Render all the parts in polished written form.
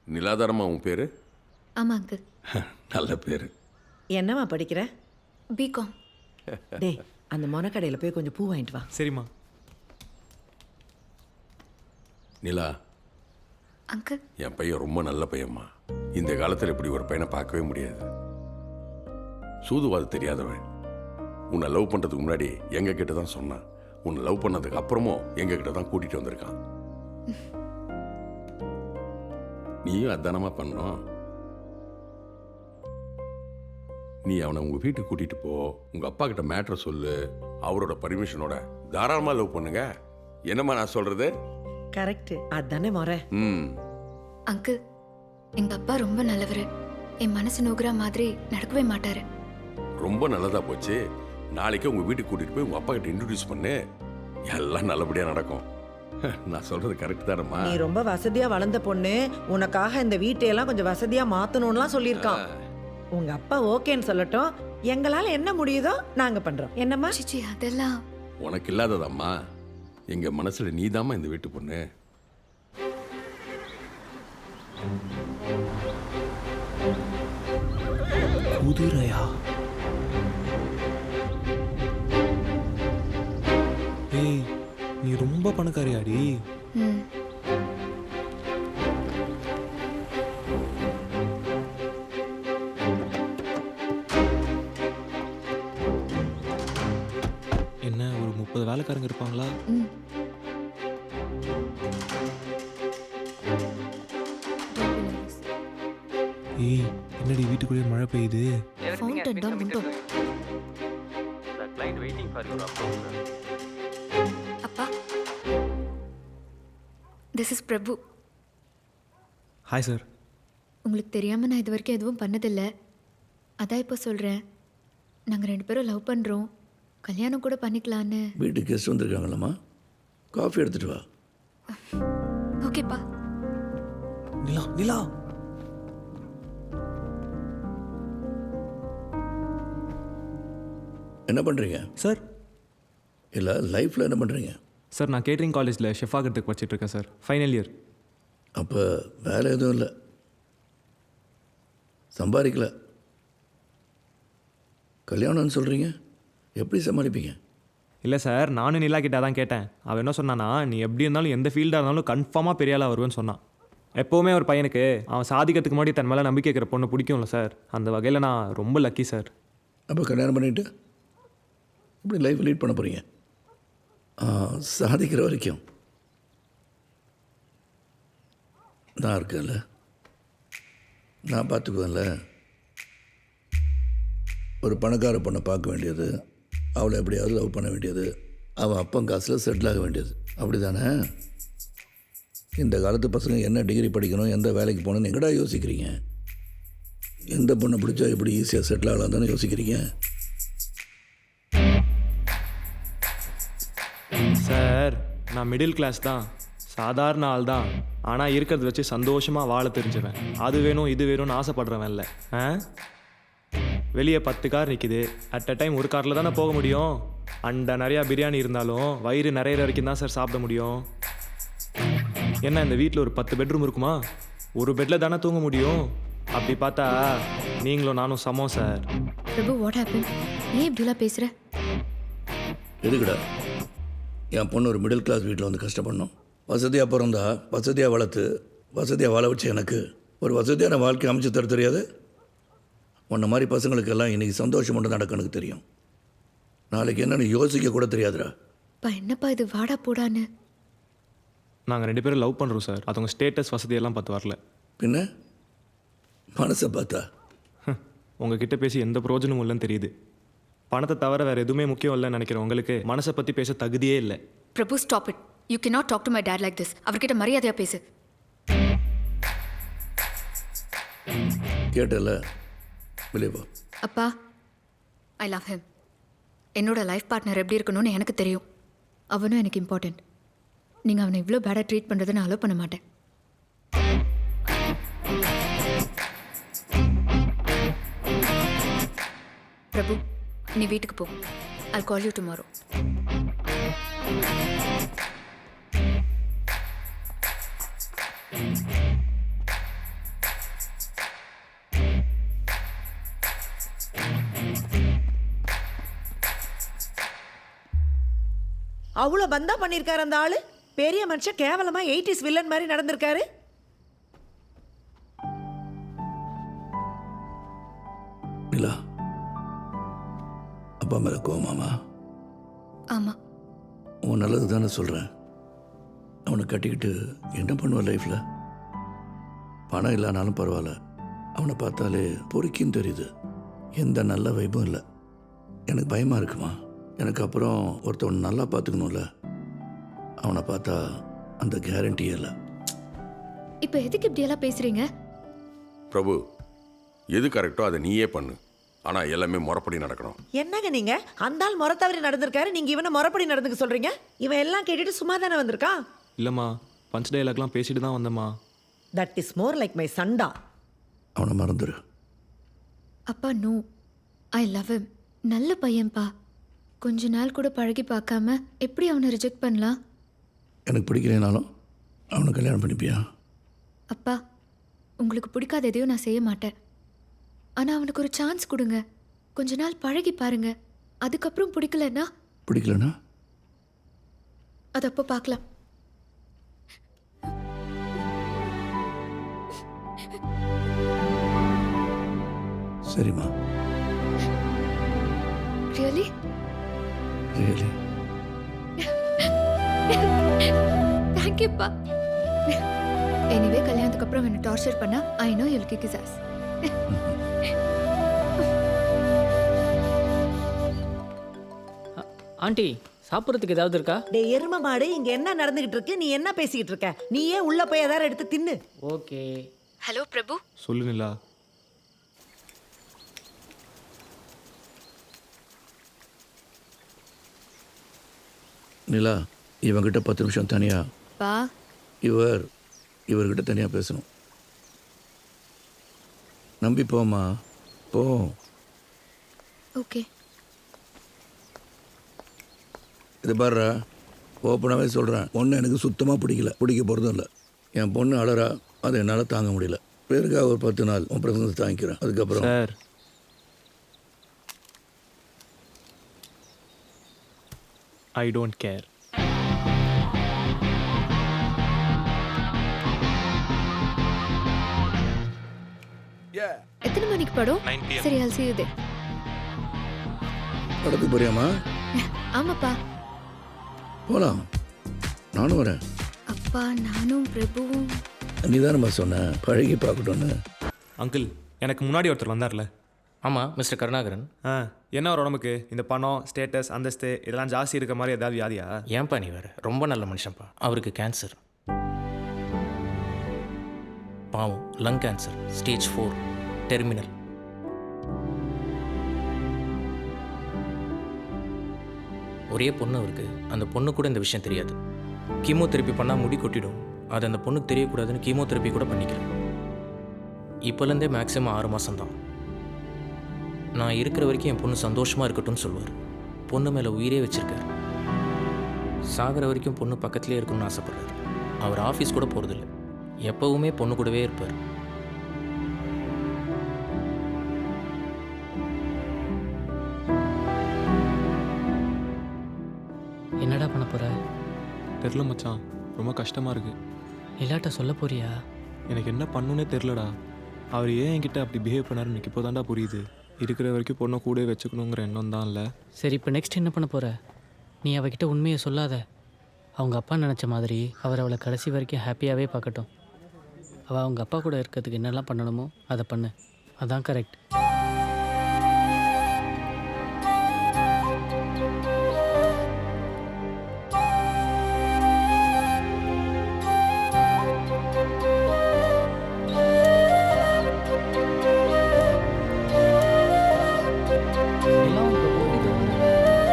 நிலாதாரமா உன் பேர்? ஆமாம் அங்கிள். நல்ல பேர். என்னம்மா படிக்கிற? பிகாம். டேய், அந்த மொனக்கடையில் போய் கொஞ்சம் பூ வாங்கிட்டு வா. சரிம்மா. நிலா, அங்கிள். என் பையன் ரொம்ப நல்ல பையன்மா. இந்த காலத்தில் இப்படி ஒரு பையனை பார்க்கவே முடியாது. சூதுவாது தெரியாதவன். உன்னை லவ் பண்ணுறதுக்கு முன்னாடி எங்கள் கிட்ட தான் சொன்னான். உன்னை லவ் பண்ணதுக்கு அப்புறமும் எங்கள் கிட்ட தான் கூட்டிகிட்டு வந்திருக்கான். நீயும் அதானமா பண்ணோம். நீ அவனை உங்கள் வீட்டுக்கு கூட்டிகிட்டு போ. உங்கள் அப்பா கிட்ட மேட்ரை சொல்லு. அவரோட பர்மிஷனோட தாராளமாக லவ் பண்ணுங்க. என்னம்மா நான் சொல்கிறது? கரெக்டு, அதுதானே முறை. அங்கிள், எங்கள் அப்பா ரொம்ப நல்லவர். என் மனசு நோகுற மாதிரி நடக்கவே மாட்டார். ரொம்ப நல்லதா போச்சு. நாளைக்கு உங்கள் வீட்டுக்கு கூட்டிகிட்டு போய் உங்கள் அப்பா கிட்ட இன்ட்ரடியூஸ் பண்ணு. எல்லாம் நல்லபடியாக நடக்கும். நான் சொல்கிறது கரெக்ட் தானம்மா? நீ ரொம்ப வசதியா வளர்ந்த பொண்ணு, உனக்காக இந்த வீட்டையெல்லாம் கொஞ்சம் வசதியா மாத்தணும்லாம் சொல்லியிருக்கான். உங்க அப்பா ஓகேன்னு சொல்லட்டும், எங்களால என்ன முடியுதோ நாங்க பண்றோம். என்னம்மா? சிச்சி, அதெல்லாம் உனக்கு இல்லாததம்மா. எங்கள் மனசில் நீதாம்மா இந்த வீட்டு பொண்ணு. குதிரையா? ஏய், நீ ரொம்ப பணக்காரியாடி. என்ன ஒரு 30 வேலைக்காரங்க இருப்பாங்களா? ஏய், என்னடி வீட்டுக்குள்ளே மழை பெய்யுது? ஃபவுண்டன் தான் முண்டோம். அப்பா, this is Prabhu. Hi sir. உங்களுக்கு தெரியாமல் நான் இது வரைக்கும் எதுவும் பண்ணதில்லை. அதான் இப்போ சொல்கிறேன். நாங்கள் 2 பேரும் லவ் பண்ணுறோம். கல்யாணம் கூட பண்ணிக்கலான்னு. வீட்டுக்கு கெஸ்ட் வந்திருக்காங்களாம்மா? காஃபி எடுத்துட்டு வா. ஓகேப்பா. நிலா, நிலா. என்ன பண்ணுறீங்க சார்? இல்லை, லைஃப்பில் என்ன பண்ணுறீங்க? சார், நான் கேட்ரிங் காலேஜில் ஷெஃப் ஆகிறதுக்கு படிச்சுட்டு இருக்கேன் சார். Final year. அப்போ வேலை எதுவும் இல்லை, சம்பாதிக்கல, கல்யாணம்னு சொல்கிறீங்க, எப்படி சமாளிப்பீங்க? இல்லை சார், நானும் நிலா கிட்ட தான் கேட்டேன். அவன் என்ன சொன்னான்னா, நீ எப்படி இருந்தாலும் எந்த ஃபீல்டாக இருந்தாலும் கன்ஃபார்மாக பெரிய ஆளாக வருவேன்னு சொன்னான். எப்போவுமே ஒரு பையனுக்கு அவன் சாதிக்கிறதுக்கு முன்னாடி தன் மேலே நம்பிக்கை இருக்கிற பொண்ணு பிடிக்கும்ல சார். அந்த வகையில் நான் ரொம்ப லக்கி சார். அப்போ கல்யாணம் பண்ணிவிட்டு இப்படி லைஃப் லீட் பண்ண போகிறீங்க? சாதிக்கிற வரைக்கும் நான் இருக்கேன்ல, நான் பார்த்துக்குவேன்ல. ஒரு பணக்கார பொண்ணை பார்க்க வேண்டியது, அவளை எப்படியாவது லவ் பண்ண வேண்டியது, அவன் அப்பன் காசில் செட்டில் ஆக வேண்டியது, அப்படி தானே? இந்த காலத்து பசங்க என்ன டிகிரி படிக்கணும், எந்த வேலைக்கு போகணுன்னு எங்கடா யோசிக்கிறீங்க? எந்த பொண்ணை பிடிச்சா எப்படி ஈஸியாக செட்டில் ஆகலாம் தானே யோசிக்கிறீங்க? சார், நான் மிடில் கிளாஸ் தான், சாதாரண ஆள் தான். ஆனால் இருக்கிறத வச்சு சந்தோஷமாக வாழ தெரிஞ்சுவேன். அது வேணும் இது வேணும்னு ஆசைப்படுறவன் இல்லை. வெளியே 10 கார் நிற்கிது. அட் அ டைம் ஒரு காரில் தானே போக முடியும். அண்டை நிறையா பிரியாணி இருந்தாலும் வயிறு நிறையிற வரைக்கும் தான் சார் சாப்பிட முடியும். என்ன, இந்த வீட்டில் ஒரு 10 பெட்ரூம் இருக்குமா? ஒரு பெட்டில் தானே தூங்க முடியும். அப்படி பார்த்தா நீங்களும் நானும் சமம் சார். Prabhu, what happen? ஏன் இப்படிலாம் பேசுகிற? எதுக்குடா என் பொண்ணு ஒரு மிடில் கிளாஸ் வீட்டில் வந்து கஷ்டப்படணும்? வசதியாக பிறந்தா, வசதியாக வளர்த்து, வசதியாக வாழ வச்சு எனக்கு ஒரு வசதியான வாழ்க்கை அமைச்சு தர தெரியாது? உன்ன மாதிரி பசங்களுக்கெல்லாம் இன்றைக்கி சந்தோஷம் மட்டும் நடக்கணுக்கு தெரியும். நாளைக்கு என்னன்னு யோசிக்க கூட தெரியாதுடா. அப்பா, என்னப்பா இது வாடா போடான்னு? நாங்கள் 2 பேரும் லவ் பண்ணுறோம் சார். அது உங்கள் ஸ்டேட்டஸ் வசதியெல்லாம் பார்த்து வரல. பின்ன மனசை பார்த்தா? உங்ககிட்ட பேசி எந்த பிரயோஜனமும் இல்லைன்னு தெரியுது. பணத்தை தவிர வேறு எதுவுமே முக்கியம் இல்லைன்னு நினைக்கிறேன். உங்களுக்கு மனசை பற்றி பேச தகுதியே இல்லை. Prabhu, stop it. You cannot talk to my dad like this. அவர்கிட்ட மரியாதையாக பேசு. கேட்டல, வெளியே போ. அப்பா, ஐ லவ் ஹிம். என்னோட லைஃப் பார்ட்னர் எப்படி இருக்கணும்னு எனக்கு தெரியும். அவனும் எனக்கு இம்பார்ட்டண்ட். நீங்கள் அவனை இவ்வளோ பேடாக ட்ரீட் பண்ணுறதை நான் அலோவ் பண்ண மாட்டேன். பிரபு, நீ வீட்டுக்கு போ. I'll call you tomorrow. அவ்வளோ பந்தா பண்ணியிருக்காரு அந்த ஆளு. பெரிய மனுஷன் கேவலமா 80s வில்லன் மாதிரி நடந்திருக்காரு. நிலா, அப்பா மேலே கோவமாமா? ஆமா. உன் நல்லது தானே சொல்கிறேன். அவனை கட்டிக்கிட்டு என்ன பண்ணுவான் லைஃப்பில்? பணம் இல்லைனாலும் பரவாயில்ல, அவனை பார்த்தாலே பொறுக்கின்னு தெரியுது. எந்த நல்ல வைப்பும் இல்லை. எனக்கு பயமாக இருக்குமா. எனக்கு அப்புறம் ஒருத்தவன் நல்லா பார்த்துக்கணும்ல. அவனை பார்த்தா அந்த கேரண்டியே இல்லை. இப்போ எதுக்கு இப்படியெல்லாம் பேசுறீங்க? பிரபு, எது கரெக்டோ அதை நீயே பண்ணு. ஆனால் எல்லாமே முறைப்படி நடக்கணும். என்னங்க நீங்க அந்த ஆள் முறை தவறி நடந்திருக்காரு, நீங்க இவனை முறைப்படி நடந்துக்க சொல்றீங்க? இவன் எல்லாம் கேட்டுட்டு சும்மா தானே வந்திருக்கான். இல்லைம்மா, பஞ்ச் டைலாக்லாம் பேசிட்டு தான் வந்தம்மா. That is more like my சண்டா. அவனை மறந்துடு. அப்பா நோ, ஐ லவ் him. நல்ல பையன்பா. கொஞ்ச நாள் கூட பழகி பார்க்காம எப்படி அவனை ரிஜெக்ட் பண்ணலாம்? எனக்கு பிடிக்கலைனாலும் அவனை கல்யாணம் பண்ணிப்பியா? அப்பா, உங்களுக்கு பிடிக்காத எதையும் நான் செய்ய மாட்டேன். ஆனால் அவனுக்கு ஒரு சான்ஸ் கொடுங்க. கொஞ்ச நாள் பழகி பாருங்க. அதுக்கப்புறம் பிடிக்கலன்னா பிடிக்கலனா அது அப்போ பார்க்கலாம். சரிம்மா. ரியலி? ரியலி. தேங்க்யூப்பா. எனிவே கல்யாணத்துக்கு அப்புறம் என்ன டார்ச்சர் பண்ணா I know you will kick his as. Aunty, சாப்பிட்றதுக்கு ஏதாவது இருக்கா? டே எரும மாடு, இங்க என்ன நடந்துகிட்டு இருக்கு? நீ என்ன பேசிக்கிட்டு இருக்க? நீயே உள்ள போய் ஏதாவது எடுத்து தின்னு. ஓகே. ஹலோ பிரபு. சொல்லு நிலா. நிலா, இவங்கிட்ட 10 நிமிஷம் தனியா பா. இவர்கிட்ட தனியாக பேசணும். நம்பி போம்மா, போ. ஓகே. இது பாருடா, ஓப்பனாகவே சொல்கிறேன், பொண்ணு எனக்கு சுத்தமாக பிடிக்க போகிறதும் இல்லை. என் பொண்ணு அழறா, அதை என்னால் தாங்க முடியல. பேருக்காக ஒரு 10 நாள் உன் பிரசனத்தை தாங்கிக்கிறேன். அதுக்கப்புறம் சார், ஐ டோன்ட் கேர். எத்தனை மணிக்கு படம்? 9 PM. சரி, I'll see you there. படத்துக்கு போறியாம்மா? ஆமாப்பா. போகலாம், நானும் வரேன். அப்பா, நானும் பிரபுவும். நீ தானம்மா சொன்ன பழகி பார்க்கட்டும்னு. அங்கிள், எனக்கு முன்னாடி ஒருத்தர் வந்தார்ல. ஆமாம், மிஸ்டர் கருணாகரன். என்ன ஒரு உடம்புக்கு இந்த பணம், ஸ்டேட்டஸ், அந்தஸ்து இதெல்லாம் ஜாஸ்தி இருக்க மாதிரி ஏதாவது வியாதியா? ஏன்பா நீ வேறு? ரொம்ப நல்ல மனுஷன்ப்பா. அவருக்கு கேன்சர். பாவம், லங் கேன்சர், ஸ்டேஜ் 4, டெர்மினல். ஒரே பொண்ணு அவருக்கு. அந்த பொண்ணு கூட இந்த விஷயம் தெரியாது. கீமோதெரப்பி பண்ணால் முடி கொட்டிடும். அது அந்த பொண்ணுக்கு தெரியக்கூடாதுன்னு கீமோதெரப்பி கூட பண்ணிக்கிறேன். இப்போலேருந்தே மேக்ஸிமம் 6 மாதம்தான். நான் இருக்கிற வரைக்கும் என் பொண்ணு சந்தோஷமாக இருக்கட்டும்னு சொல்லுவார். பொண்ணு மேலே உயிரே வச்சுருக்கார். சாகிற வரைக்கும் பொண்ணு பக்கத்துலேயே இருக்கணும்னு ஆசைப்படுறாரு. அவர் ஆஃபீஸ் கூட போகிறதில்ல. எப்போவுமே பொண்ணு கூடவே இருப்பார். என்னடா பண்ண போற? தெரில மச்சான், ரொம்ப கஷ்டமாக இருக்குது. இல்லாட்ட சொல்ல போறியா? எனக்கு என்ன பண்ணுன்னே தெரிலடா. அவர் ஏன் என்கிட்ட அப்படி பிஹேவ் பண்ணாருன்னு எனக்கு இப்போ தான்டா புரியுது. இருக்கிற வரைக்கும் பொண்ணை கூட வச்சுக்கணுங்கிற எண்ணம் தான் இல்லை. சரி, இப்போ நெக்ஸ்ட் என்ன பண்ண போற? நீ அவகிட்ட உண்மையை சொல்லாத. அவங்க அப்பா நினச்ச மாதிரி அவர் அவளை கடைசி வரைக்கும் ஹாப்பியாகவே பார்க்கட்டும். அவள் அவங்க அப்பா கூட இருக்கிறதுக்கு என்னெல்லாம் பண்ணணுமோ அதை பண்ணு. அதான் கரெக்ட்.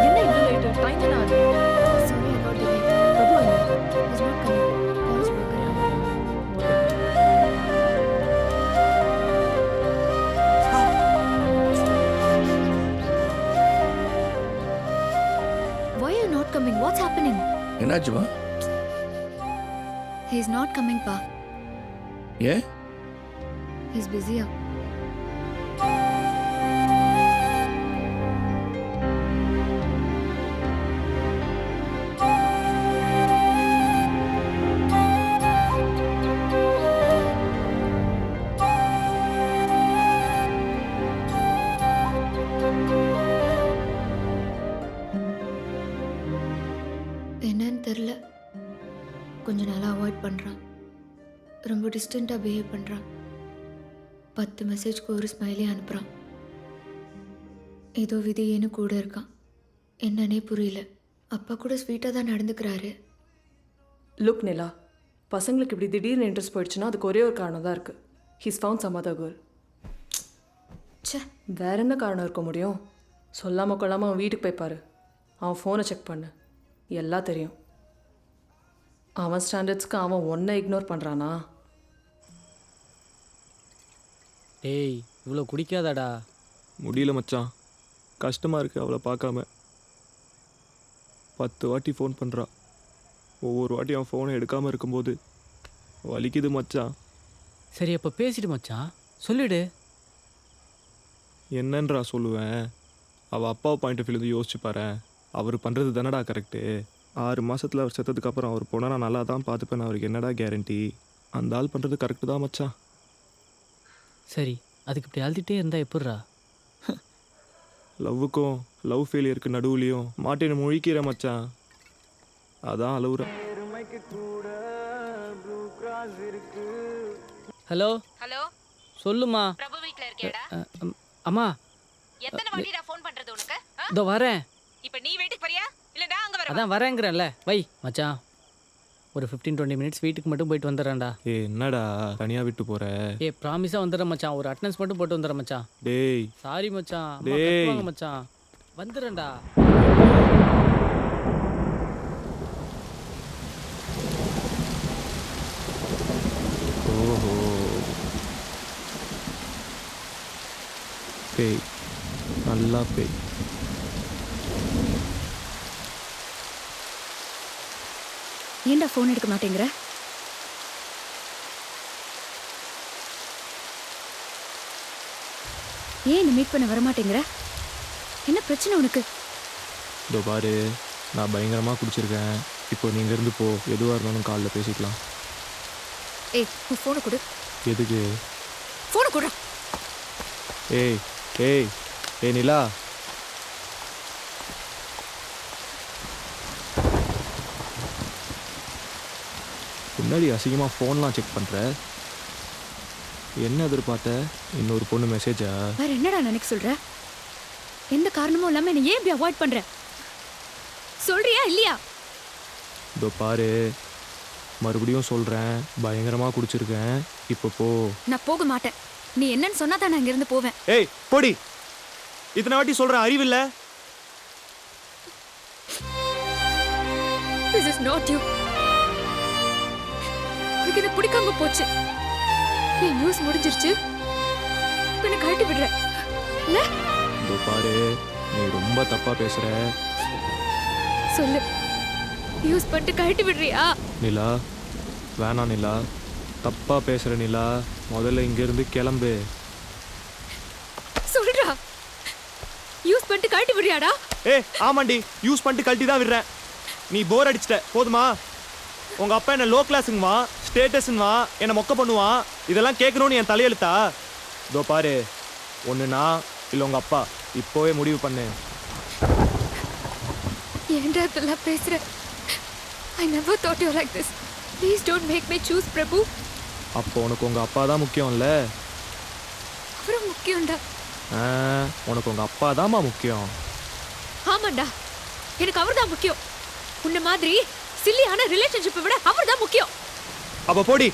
என்ன இவ்வளவு லேட்? டைம் என்ன ஆகுது? Sorry, I got delayed. பிரபு எங்க? He's not coming. Call's broken. Why are you not coming? What's happening? என்னாச்சுமா? He's not coming, pa. ஏன்? He's busier. டிஸ்டண்ட்டாக பிஹேவ் பண்ணுறான். 10 மெசேஜ்க்கு ஒரு ஸ்மைலே அனுப்புகிறான். ஏதோ விதியேன்னு கூட இருக்கான். என்னன்னே புரியல. அப்பா கூட ஸ்வீட்டாக தான் நடந்துக்கிறாரு. லுக் நிலா, பசங்களுக்கு இப்படி திடீர்னு இன்ட்ரெஸ்ட் போயிடுச்சுன்னா அதுக்கு ஒரே ஒரு காரணம் தான் இருக்குது. He's found some other girl. ச்சே, வேற என்ன காரணம் இருக்க முடியும்? சொல்லாமல் கொள்ளாமல் அவன் வீட்டுக்கு போய் பாரு. அவன் ஃபோனை செக் பண்ணு, எல்லாம் தெரியும். அவன் ஸ்டாண்டர்ட்ஸ்க்கு அவன் ஒன்றை இக்னோர் பண்ணுறானா? டேய் இவ்வளோ குடிக்காதடா. முடியல மச்சான், கஷ்டமாக இருக்குது அவளை பார்க்காம. 10 வாட்டி ஃபோன் பண்ணுறா. ஒவ்வொரு வாட்டி அவன் ஃபோனை எடுக்காமல் இருக்கும்போது வலிக்குது மச்சான். சரி அப்போ பேசிட்டு மச்சான், சொல்லிடு. என்னன்றா சொல்லுவேன்? அவள் அப்பாவை பாயிண்ட் ஆஃப் வியூலேருந்து யோசிச்சு பாரு. அவர் பண்ணுறது தானடா கரெக்டு. 6 மாதத்தில் அவர் செத்ததுக்கப்புறம் அவர் போனால் நான் நல்லா தான் பார்த்துப்பேன். அவருக்கு என்னடா கேரண்டி? அந்த ஆள் பண்ணுறது கரெக்டு தான் மச்சான். சரி அதுக்கு இப்படி அழுத்திட்டே இருந்தால் எப்படிரா? லவ்வுக்கும் லவ் ஃபெயிலியருக்கு நடுவுலையும் மாட்டின முழிக்கிற மச்சான். அதான் அழுவுறேன். ஹலோ ஹலோ, சொல்லுமா. பிரபு வீட்ல இருக்கியாடா? அம்மா எத்தனை வாட்டிடா ஃபோன் பண்றது உனக்கு? ஆ? இதோ வரேன். இப்ப நீ வீட்டுக்கு வரியா இல்ல நான் அங்க வரவா? அதான் வரேங்கிறேன்ல. வை மச்சான், ஒரு 15-20 மினிட்ஸ் வீட்டுக்கு மட்டும் போயிட்டு வந்துடுறேன்டா. என்னடா தனியாக விட்டு போகிற? ப்ராமிஸாக வந்துடுறேன் மச்சான். ஒரு அட்டனன்ஸ் மட்டும் போட்டு வந்துடுறேன் மச்சான். டேய் சாரி மச்சான். டேய். கத்துவாங்க மச்சான். வந்துடுறேன்டா. ஓஹோ, பேய், நல்லா பேய். ஏன்டா ஃபோன் எடுக்க மாட்டேங்கிற? ஏன் என்னை மீட் பண்ண வர மாட்டேங்கிற? என்ன பிரச்சனை உனக்கு? இதோ பாரு, நான் பயங்கரமாக குடிச்சிருக்கேன். இப்போ நீங்கள் இருந்து போ, எதுவாக இருந்தாலும் காலைல பேசிக்கலாம். ஏய், உன் ஃபோனை கொடு. எதுக்கு? ஃபோனை கொடு. ஏய் ஏய் ஏய் நிலா, முன்னாடி அசிங்கமாக ஃபோன்லாம் செக் பண்ணுற. என்ன எதிர்பார்த்த? இன்னொரு பொண்ணு மெசேஜா? வேற என்னடா நினைக்க சொல்ற? எந்த காரணமும் இல்லாம என்ன ஏன் இப்படி அவாய்ட் பண்ற? சொல்றியா இல்லையா? இதோ பாரு, மறுபடியும் சொல்கிறேன், பயங்கரமாக குடிச்சிருக்கேன். இப்போ போ. நான் போக மாட்டேன். நீ என்னன்னு சொன்னா தான் நான் இங்கிருந்து போவேன். ஏய் போடி, இத்தனை வாட்டி சொல்கிறேன், அறிவில்லை? This is not you. உனக்கு என்ன பிடிக்காம போச்சு. என் நியூஸ் முடிஞ்சிருச்சு. இப்ப என்ன கழட்டி விடுற இல்ல? இதோ பாரு, நீ ரொம்ப தப்பாக பேசுகிற. சொல்லு, யூஸ் பண்ணிட்டு கழட்டி விடுறியா? நிலா, வேணாம் நிலா, தப்பாக பேசுகிற நிலா. முதல்ல இங்கேருந்து கிளம்பு. சொல்றா, யூஸ் பண்ணிட்டு கழட்டி விடுறியாடா? ஏய் ஆமாண்டி, யூஸ் பண்ணிட்டு கழட்டி தான் விடுறேன். நீ போர் அடிச்சிட்ட போதுமா? உங்கள் அப்பா என்ன லோ கிளாஸுங்கவா, ஸ்டேட்டஸுங்கவா, என்னை மொக்க பண்ணுவான். இதெல்லாம் கேட்கணும்னு என் தலையெழுத்தா? இதோ பாரு, ஒன்று நான் இல்லை உங்கள் அப்பா. இப்போவே முடிவு பண்ணு. ஏன்டா இப்பெல்லாம் பேசுற? I never thought you like this. Please don't make me choose பிரபு. அப்போ உனக்கு உங்கள் அப்பா தான் முக்கியம்ல? அவரும் முக்கியம்டா. உனக்கு உங்கள் அப்பா தான்மா முக்கியம். ஆமாண்டா, எனக்கு அவர் தான் முக்கியம். உன்ன மாதிரி சில்லியான ரிலேஷன்ஷிப்பை விட அவர் தான் முக்கியம். அப்போ போடி.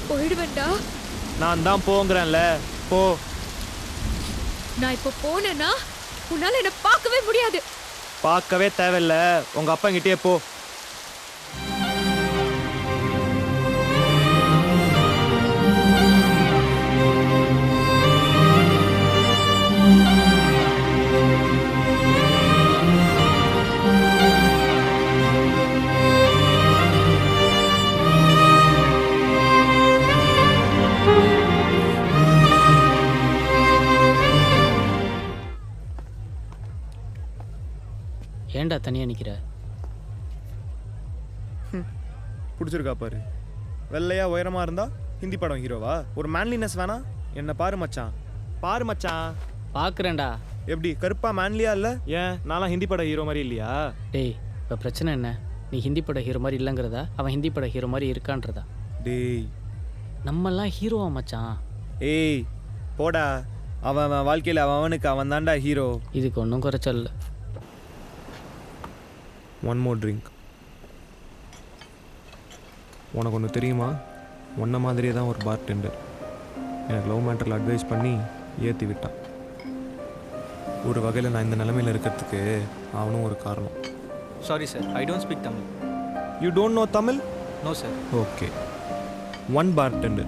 போயிடுவேன்டா. நான் தான் போங்கிறேன்ல, போ. நான் இப்போ போனேன்னா உன்னால என்ன பார்க்கவே முடியாது. பார்க்கவே தேவையில்ல, உங்கள் அப்பா கிட்டே போ. ஏன்டா தனியாக நிற்கிற? பிடிச்சிருக்கா பாரு. வெள்ளையா உயரமாக இருந்தா ஹிந்தி படம் ஹீரோவா? ஒரு மேன்லினஸ் வேணா? என்ன பாரு மச்சான், பாரு மச்சான். பார்க்குறேன்டா. எப்படி கருப்பா மேன்லியா இல்லை? ஏன் நான்லாம் ஹிந்தி படம் ஹீரோ மாதிரி இல்லையா? டேய் இப்போ பிரச்சனை என்ன? நீ ஹிந்தி பட ஹீரோ மாதிரி இல்லைங்கிறதா அவன் ஹிந்தி பட ஹீரோ மாதிரி இருக்கான்றதா? டேய் நம்மெல்லாம் ஹீரோவா மச்சான்? ஏய் போடா, அவன் வாழ்க்கையில் அவனுக்கு அவன் தான்டா ஹீரோ. இதுக்கு ஒன்றும் குறைச்சல் இல்லை. One more drink. உனக்கு ஒன்று தெரியுமா, உன்ன மாதிரியே தான் ஒரு பார்டெண்டர் எனக்கு லவ் மேட்டரில் அட்வைஸ் பண்ணி ஏற்றி விட்டான். ஒரு வகையில் நான் இந்த நிலைமையில் இருக்கிறதுக்கு அவனும் ஒரு காரணம். Sorry sir, I don't speak Tamil. You don't know Tamil? No sir. Okay. One bartender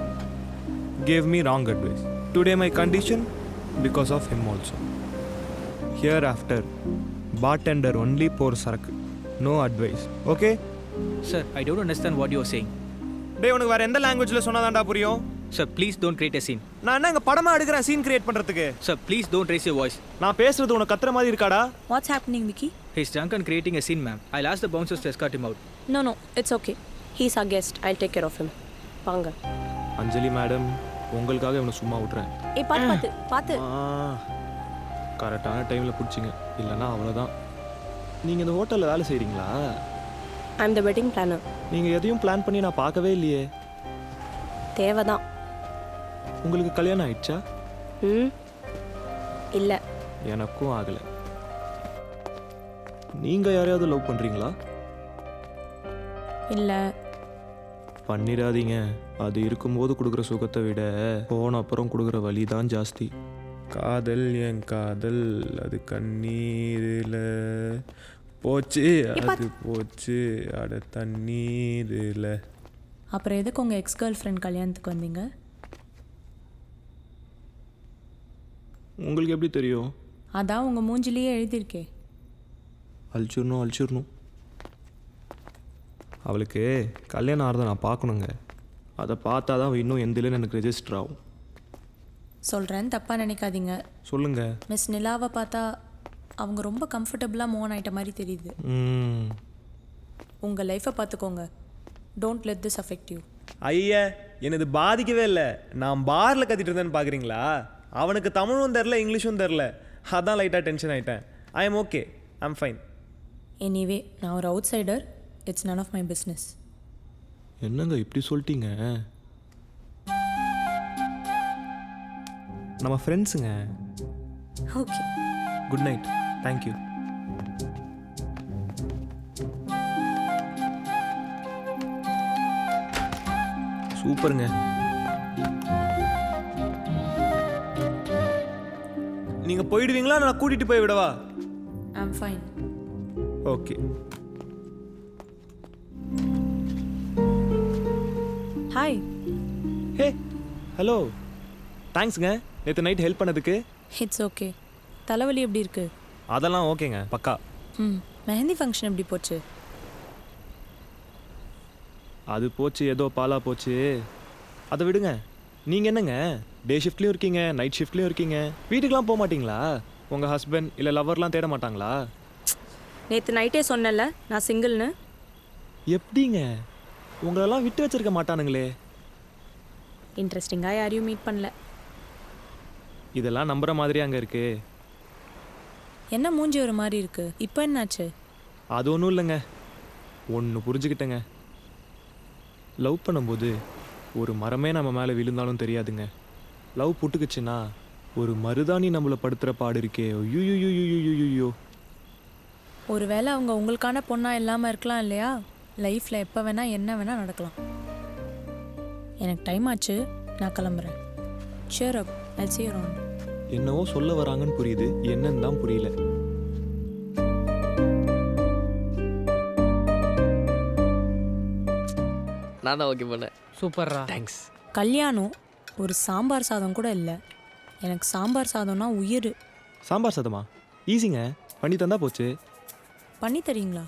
gave me wrong advice. Today my condition because of him also. Hereafter, bartender only pour sarak. No advice. Okay? Sir, I don't understand what you are saying. டேய் உனக்கு வேற எந்த லாங்குவேஜில் சொன்னாதான்டா புரியும்? Sir, please don't create a scene. நான் என்ன இங்கே படமாக எடுக்கிறேன் சீன் கிரியேட் பண்ணுறதுக்கு? Sir, please don't raise your voice. நான் பேசுறது உனக்கு கத்துற மாதிரி இருக்காடா? What's happening, Vicky? He's drunk and creating a scene, ma'am. I'll ask the bouncers to escort him out. No, it's okay. He's our guest. I'll take care of him. வாங்க. அஞ்சலி madam, உங்களுக்காக இவனை சும்மா விட்றேன். ஏய் பாத்து. கரெக்டான டைமில் பிடிச்சிங்க, இல்லைன்னா அவ்வளோதான். நீங்கள் இந்த ஹோட்டலில் வேலை செய்கிறீங்களா? I'm the wedding planner. நீங்கள் எதையும் பிளான் பண்ணி நான் பார்க்கவே இல்லையே. தேவைதான். உங்களுக்கு கல்யாணம் ஆயிடுச்சா? இல்லை. எனக்கும் ஆகலை. நீங்கள் யாரையாவது லவ் பண்ணுறீங்களா? இல்லை. பண்ணிடாதீங்க. அது இருக்கும்போது கொடுக்குற சுகத்தை விட போன அப்புறம் கொடுக்குற வலி தான் ஜாஸ்தி. காதல் என் காதல் அது கண்ணீரில் போச்சு, அது போச்சு அட தண்ணீரில். அப்புறம் எதுக்கு உங்கள் எக்ஸ் கேர்ள் ஃப்ரெண்ட் கல்யாணத்துக்கு வந்தீங்க? உங்களுக்கு எப்படி தெரியும்? அதான் உங்கள் மூஞ்சிலேயே எழுதியிருக்கே. அழிச்சிடணும். அவளுக்கு கல்யாணம் ஆகிறத நான் பார்க்கணுங்க. அதை பார்த்தா தான் இன்னும் எந்திலன்னு எனக்கு ரெஜிஸ்டர் ஆகும். சொல்கிறேன், தப்பாக நினைக்காதீங்க. சொல்லுங்க. மிஸ் நிலாவை பார்த்தா அவங்க ரொம்ப கம்ஃபர்டபுளாக மூவ் ஆகிட்ட மாதிரி தெரியுது. உங்கள் லைஃப்பை பார்த்துக்கோங்க. Don't let this affect you. ஐயா, எனது பாதிக்கவே இல்லை. நான் பாரில் கத்திட்டு இருந்தேன்னு பார்க்குறீங்களா? அவனுக்கு தமிழும் தெரில இங்கிலீஷும் தெரில, அதான் லைட்டாக டென்ஷன் ஆகிட்டேன். I am okay, I am fine. Anyway, நான் ஒரு outsider. It's none of my business. என்னங்க இப்படி சொல்லிட்டீங்க? நம்ம ஃப்ரெண்ட்ஸுங்க. Okay, good night. தேங்க்யூ. சூப்பருங்க. நீங்க போயிடுவீங்களா? நான் கூட்டிட்டு போய் விடவா? I am fine. Okay. Hi. Hey, hello. தேங்க்ஸுங்க நேற்று நைட் ஹெல்ப் பண்ணதுக்கு. It's okay. தலைவலி எப்படி இருக்கு? அதெல்லாம் ஓகேங்க, பக்கா. மெஹந்தி ஃபங்க்ஷன் எப்படி போச்சு? அது போச்சு, ஏதோ பாலா போச்சு. அதை விடுங்க. நீங்கள் என்னங்க டே ஷிஃப்ட்லேயும் இருக்கீங்க, நைட் ஷிஃப்ட்லேயும் இருக்கீங்க, வீட்டுக்கெலாம் போக மாட்டிங்களா? உங்கள் ஹஸ்பண்ட் இல்லை லவர்லாம் தேட மாட்டாங்களா? நேற்று நைட்டே சொன்னல நான் சிங்கிள்னு. எப்படிங்க? உங்களெல்லாம் விட்டு வச்சிருக்க மாட்டானுங்களே. இன்ட்ரெஸ்டிங்காக யாரையும் மீட் பண்ணல. இதெல்லாம் நம்புற மாதிரி அங்கே இருக்கு. என்ன மூஞ்சி ஒரு மாதிரி இருக்கு? இப்போ என்னாச்சு? அது ஒன்றும் இல்லைங்க, ஒன்று புரிஞ்சுக்கிட்டேங்க. லவ் பண்ணும்போது ஒரு மரமே நம்ம மேலே விழுந்தாலும் தெரியாதுங்க. லவ் புட்டுக்குச்சுன்னா ஒரு மருதாணி நம்மளை படுத்துகிற பாடு இருக்கே. ஐயோ. ஒருவேளை அவங்க உங்களுக்கான பொண்ணாக இல்லாமல் இருக்கலாம் இல்லையா? லைஃப்பில் எப்போ வேணால் என்ன வேணால் நடக்கலாம். எனக்கு டைம் ஆச்சு, நான் கிளம்புறேன். cheer up, I'll see you around. என்னவோ சொல்ல வராங்கன்னு புரியுது, என்னன்னு தான் புரியல. நான் தான் ஓகே பண்ணேன். சூப்பர்ரா, தேங்க்ஸ். கல்யாணம் ஒரு சாம்பார் சாதம் கூட இல்லை. எனக்கு சாம்பார் சாதம்னா உயிர். சாம்பார் சாதமா? ஈஸிங்க, பண்ணி தந்தா போச்சு. பண்ணி தரீங்களா?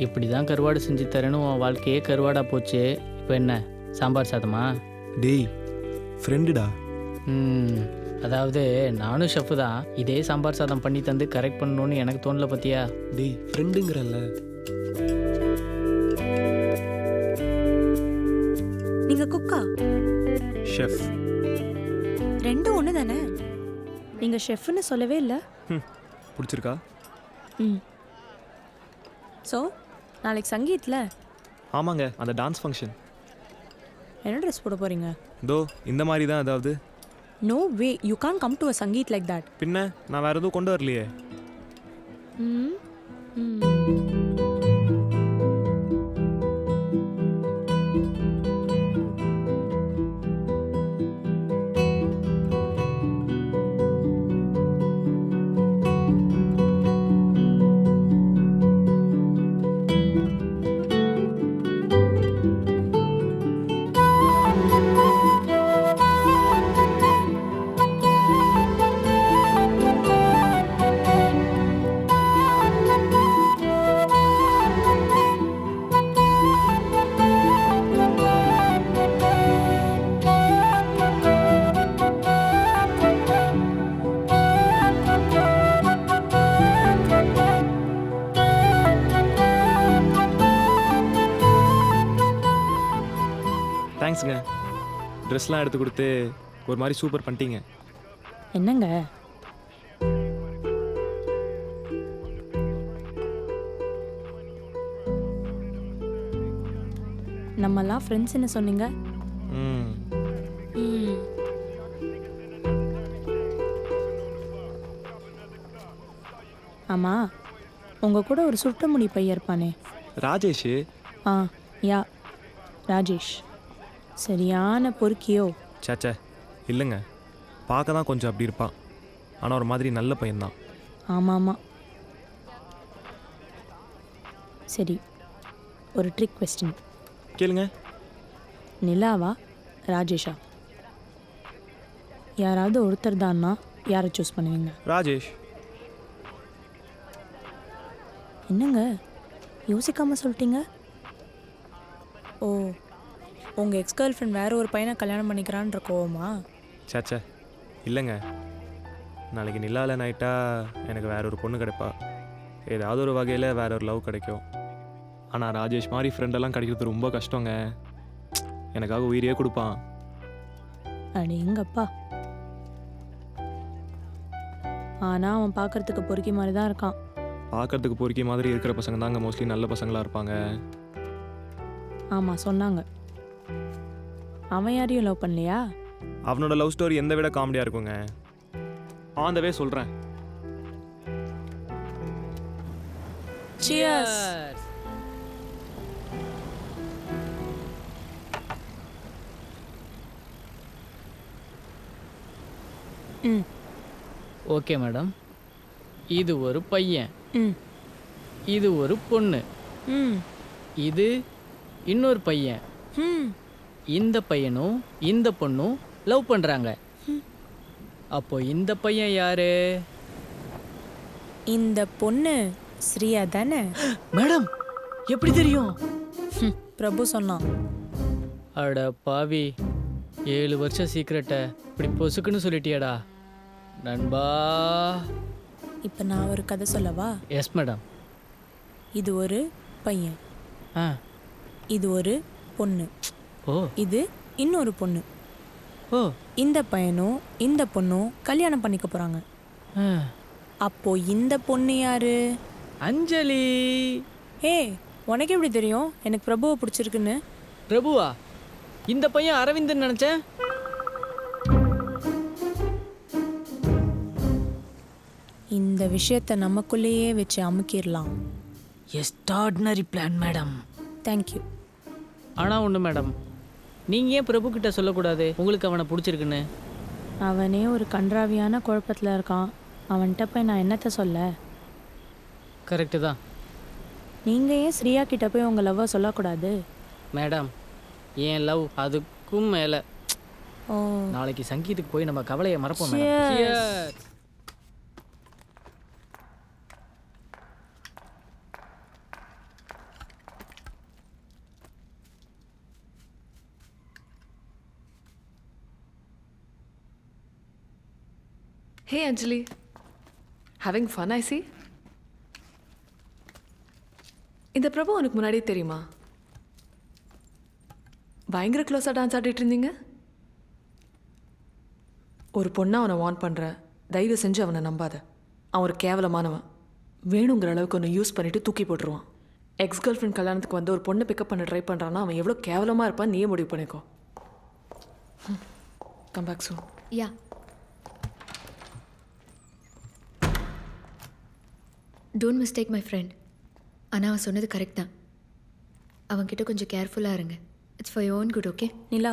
இப்படி தான் கருவாடு செஞ்சு தரேன்னு உன் வாழ்க்கையே கருவாடாக போச்சு. இப்போ என்ன சாம்பார் சாதமா? டேய் ஃப்ரெண்டுடா. அதாவது நானும் ஷெஃப் தான். இதே சாம்பார் சாதம் பண்ணி தந்து கரெக்ட் பண்ணணும்னு எனக்கு தோணல பத்தியா? டேய் ஃப்ரெண்டுங்கிறல்ல. நீங்க குக்கா? ஷெஃப். ரெண்டும் ஒன்று தானே. நீங்கள் ஷெஃப்னு சொல்லவே இல்லை. பிடிச்சிருக்கா? ம். ஸோ நாளைக்கு சங்கீத்தில் ஆமாங்க, அந்த டான்ஸ் ஃபங்க்ஷன். என்ன ட்ரெஸ் போட போகிறீங்க? இதோ இந்த மாதிரி தான். அதாவது no way, you can come to a sangeet like that. பின்ன நான் வேறு எதுவும் கொண்டு வரலையே. ம் ம். தேங்க்ஸுங்க. ட்ரெஸ்லாம் எடுத்து கொடுத்து ஒரு மாதிரி சூப்பர் பண்ணிட்டீங்க. என்னங்க நம்மலாம் ஃப்ரெண்ட்ஸ்னு சொன்னீங்க. ம். ஆமாம், உங்கள் கூட ஒரு சுட்ட முடி பையன் இருப்பானே. ராஜேஷ். ஆ யா, ராஜேஷ். சரியான பொறுக்கியோ? சேச்சே இல்லைங்க, பார்க்க தான் கொஞ்சம் அப்படி இருப்பான். ஆனால் ஒரு மாதிரி நல்ல பையன்தான். ஆமாம் ஆமாம். சரி, ஒரு ட்ரிக் கொஸ்டின் கேளுங்க. நிலாவா ராஜேஷா? யாராவது ஒருத்தர் தான்னா யாரை சூஸ் பண்ணுவீங்க? ராஜேஷ். என்னங்க யோசிக்காமல் சொல்லிட்டீங்க? ஓ, உங்கள் எக்ஸ் கேர்ள் ஃப்ரெண்ட் வேறு ஒரு பையனை கல்யாணம் பண்ணிக்கிறான்ற கோவமா? சேச்சே இல்லைங்க, நாளைக்கு நிலாவில் நைட்டா எனக்கு வேற ஒரு பொண்ணு கிடைப்பா. ஏதாவது ஒரு வகையில் வேற ஒரு லவ் கிடைக்கும். ஆனால் ராஜேஷ் மாதிரி ஃப்ரெண்டெல்லாம் கிடைக்கிறது ரொம்ப கஷ்டங்க. எனக்காக உயிரையே கொடுப்பான். அடி எங்கப்பா. ஆனால் அவன் பார்க்கறதுக்கு பொறுக்கி மாதிரி தான் இருக்கான். பார்க்கறதுக்கு பொறுக்கி மாதிரி இருக்கிற பசங்க தாங்க மோஸ்ட்லி நல்ல பசங்களாக இருப்பாங்க. ஆமாம் சொன்னாங்க. அவன் யாரையும் லவ் பண்ணலையா? அவனோட லவ் ஸ்டோரி எந்த விட காமெடியாக இருக்குங்க. ஆன் த வே சொல்கிறேன். Cheers. ம் ஓகே மேடம். இது ஒரு பையன், ம் இது ஒரு பொண்ணு, ம் இது இன்னொரு பையன். ம் இந்த பையனும் இந்த பொண்ணும் லவ் பண்ணுறாங்க. அப்போ இந்த பையன் யாரு? இந்த பொண்ணு ஸ்ரீயா தானே? மேடம் எப்படி தெரியும்? பிரபு சொன்னான். அட பாவி, 7 வருஷம் சீக்கிரட்டை இப்படி பொசுக்குன்னு சொல்லிட்டியாடா நண்பா. இப்போ நான் ஒரு கதை சொல்லவா? Yes madam. இது ஒரு பையன், ஆ இது ஒரு பொண்ணு, ஓ இது இன்னொரு பொண்ணு. ஓ இந்த பையனும் இந்த பொண்ணும் கல்யாணம் பண்ணிக்க போகிறாங்க. ஆ. அப்போ இந்த பொண்ணு யாரு? அஞ்சலி. ஏய், உனக்கு எப்படி தெரியும் எனக்கு பிரபுவை பிடிச்சிருக்குன்னு? பிரபுவா? இந்த பையன் அரவிந்தன் நினச்சேன். இந்த விஷயத்தை நமக்குள்ளேயே வச்சு அமுக்கிடலாம். Extraordinary plan madam. தேங்க்யூ. ஆனால் ஒன்று மேடம், நீங்கள் ஏன் பிரபு கிட்ட சொல்லக்கூடாது உங்களுக்கு அவனை பிடிச்சிருக்குன்னு? அவனே ஒரு கன்றாவியான குழப்பத்தில் இருக்கான். அவன்கிட்ட போய் நான் என்னத்தை சொல்ல? கரெக்டு தான். நீங்கள் ஏன் ஸ்ரீயா கிட்ட போய் உங்கள் லவ்வை சொல்லக்கூடாது? மேடம், என் லவ் அதுக்கும் மேலே. ஓ, நாளைக்கு சங்கீத்துக்கு போய் நம்ம கவலையை மறப்போம் Cheers. Madam. Cheers. Hey Anjali, having fun I see. இந்த பிரபு உனக்கு முன்னாடியே தெரியுமா? பயங்கர க்ளோஸாக டான்ஸ் ஆடிட்டு இருந்தீங்க. ஒரு பொண்ணை அவனை வார்ன் பண்ணுறேன், தயவு செஞ்சு அவனை நம்பாத. அவன் ஒரு கேவலமானவன். வேணுங்கிற அளவுக்கு ஒன்று யூஸ் பண்ணிவிட்டு தூக்கி போட்டுருவான். எக்ஸ் கேர்ள் ஃப்ரெண்ட் கல்யாணத்துக்கு வந்து ஒரு பொண்ணை பிக்கப் பண்ண ட்ரை பண்ணுறான்னா அவன் எவ்வளோ கேவலமாக இருப்பான் நீயே முடிவு பண்ணிக்கோ. Come back soon. Yeah. Don't mistake my friend. ஆனால் அவன் சொன்னது கரெக்ட் தான். அவன்கிட்ட கொஞ்சம் கேர்ஃபுல்லாக இருங்க. It's for your own good. Okay Nila,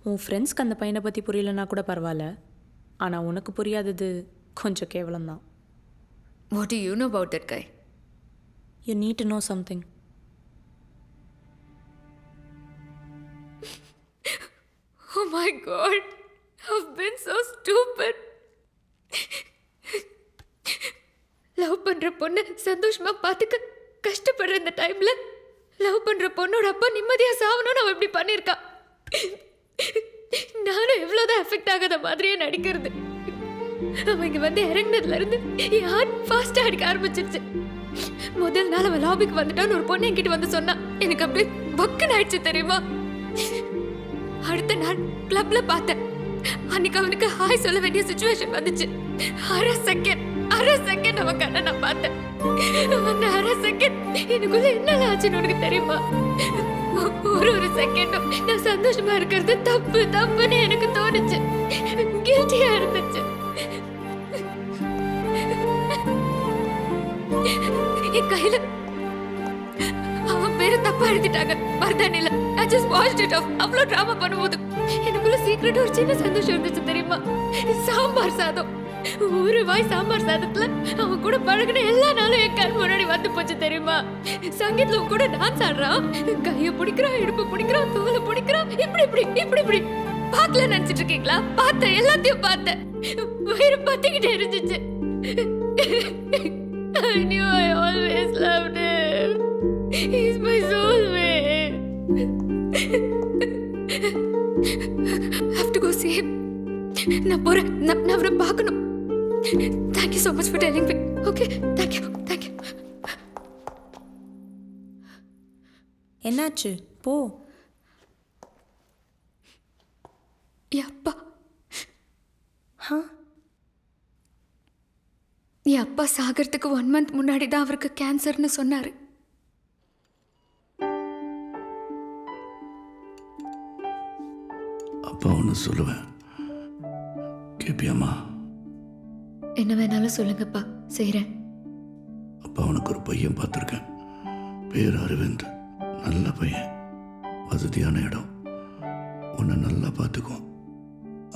உன் ஃப்ரெண்ட்ஸ்க்கு அந்த பையனை பற்றி புரியலன்னா கூட பரவாயில்ல, ஆனால் உனக்கு புரியாதது கொஞ்சம் கேவலம்தான். What do you know about that guy? You need to know something. Oh my God, I've been so stupid. Love பண்ற பொண்ணு சந்தோஷமா பார்த்துக்க கஷ்டப்படுற இந்த டைம்ல லவ் பண்ற பொண்ணோட அப்பா நிம்மதியா சாவணும்னு அவன் இப்படி பண்ணியிருக்கான். நானும் எவ்வளோதான் எஃபெக்ட் ஆகாத மாதிரியே நடிக்கிறது. அவன் இங்க வந்து இறங்கினதுல இருந்து என் ஹார்ட் ஃபாஸ்டா அடிக்க ஆரம்பிச்சிருச்சு. முதல் நாள் அவன் லாபிக்கு வந்துட்டான்னு ஒரு பொண்ணு என்கிட்ட வந்து சொன்னா எனக்கு அப்படியே பக்குன்னு ஆயிடுச்சு தெரியுமா. அடுத்த நாள் கிளப்ல பார்த்தேன். அன்னைக்கு அவனுக்கு ஹாய் சொல்ல வேண்டிய சிச்சுவேஷன் வந்துச்சு. அரை செகண்ட் அவன் கண்ணை நான் பார்த்தேன். அந்த அரை செகண்ட் எனக்குள்ள என்ன ஆச்சுன்னு உனக்கு தெரியுமா? ஒரு செகண்டும் நான் சந்தோஷமா இருக்கிறது தப்புன்னு எனக்கு தோணுச்சு. கில்ட்டியா இருந்துச்சு. என் கையில அவன் பேரு தப்பா எழுதிட்டாங்க மருதானில. I just watched it off. அவ்வளோ ட்ராமா பண்ணும்போது எனக்குள்ள சீக்கிரட் ஒரு சின்ன சந்தோஷம் இருந்துச்சு தெரியுமா. சாம்பார் சாதம். ஒரு வாய் சாம்பார் சாதத்துல அவன் கூட பழகின எல்லா நாளும் என் கண் முன்னாடி வந்து போச்சு தெரியுமா. சங்கீத்ல கூட டான்ஸ் ஆடுறான், கையை பிடிக்கிறான், இடுப்பு பிடிக்கிறான், தோலை பிடிக்கிறான். இப்படி பார்க்கல நினைச்சிட்டு இருக்கீங்களா? பார்த்தேன், எல்லாத்தையும் பார்த்தேன். வயிறு பத்திக்கிட்டே இருந்துச்சு. I knew I always loved him. He's my soulmate. I have to go see him. நான் போறேன். நான் அவரை பார்க்கணும். Thank you so much for telling me. Okay, thank you. என்னாச்சு? போ. என் அப்பா ஹா, என் அப்பா சாகிறதுக்கு 1 month முன்னாடி தான் அவருக்கு கேன்சர்னு சொன்னாரு. அப்பா ஒன்று சொல்லுவேன், கேப்பியாம்மா? என்ன வேணாலும் சொல்லுங்கப்பா, செய்கிறேன். அப்பா உனக்கு ஒரு பையன் பார்த்துருக்கேன். பேர் அரவிந்த். நல்ல பையன், வசதியான இடம், உன்னை நல்லா பார்த்துக்குவோம்.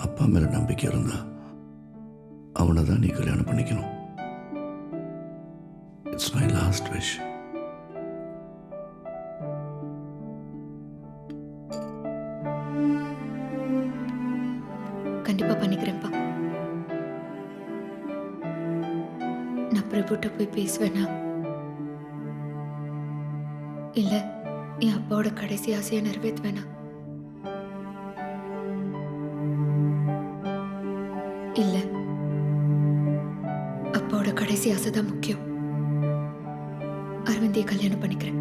அப்பா மேலே நம்பிக்கை இருந்தா அவனை தான் நீ கல்யாணம் பண்ணிக்கணும். It's my last wish. கண்டிப்பா பண்ணிக்கிறேன்ப்பா. நான் பிரபுட்ட போய் பேசுவேனா இல்ல என் அப்பாவோட கடைசி ஆசையை நிறைவேற்றுவேனா? இல்ல, அப்பாவோட கடைசி ஆசை தான் முக்கியம். அரவிந்தியை கல்யாணம் பண்ணிக்கிறேன்.